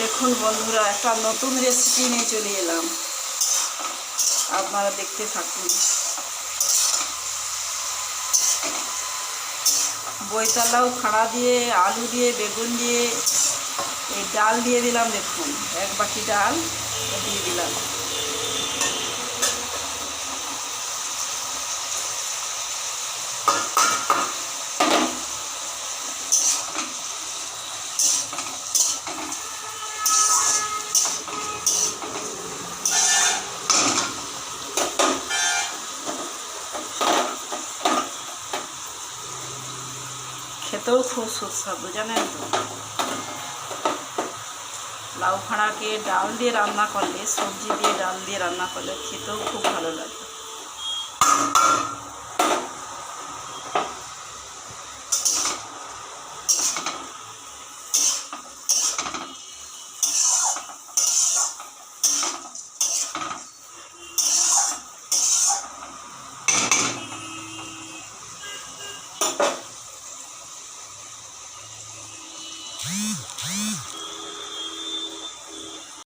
দেখুন বন্ধুরা, একটা নতুন রেসিপি নিয়ে চলে এলাম, আপনারা দেখতে থাকুন। বইতালাও খাড়া দিয়ে, আলু দিয়ে, বেগুন দিয়ে, এই ডাল দিয়ে দিলাম। দেখুন, এক বাটি ডাল দিয়ে দিলাম। খেতেও খুব সুস্বাদু, জানেন তো। লাউ খাড়াকে ডাল দিয়ে রান্না করলে, সবজি দিয়ে ডাল দিয়ে রান্না করলে খেতেও খুব ভালো লাগে।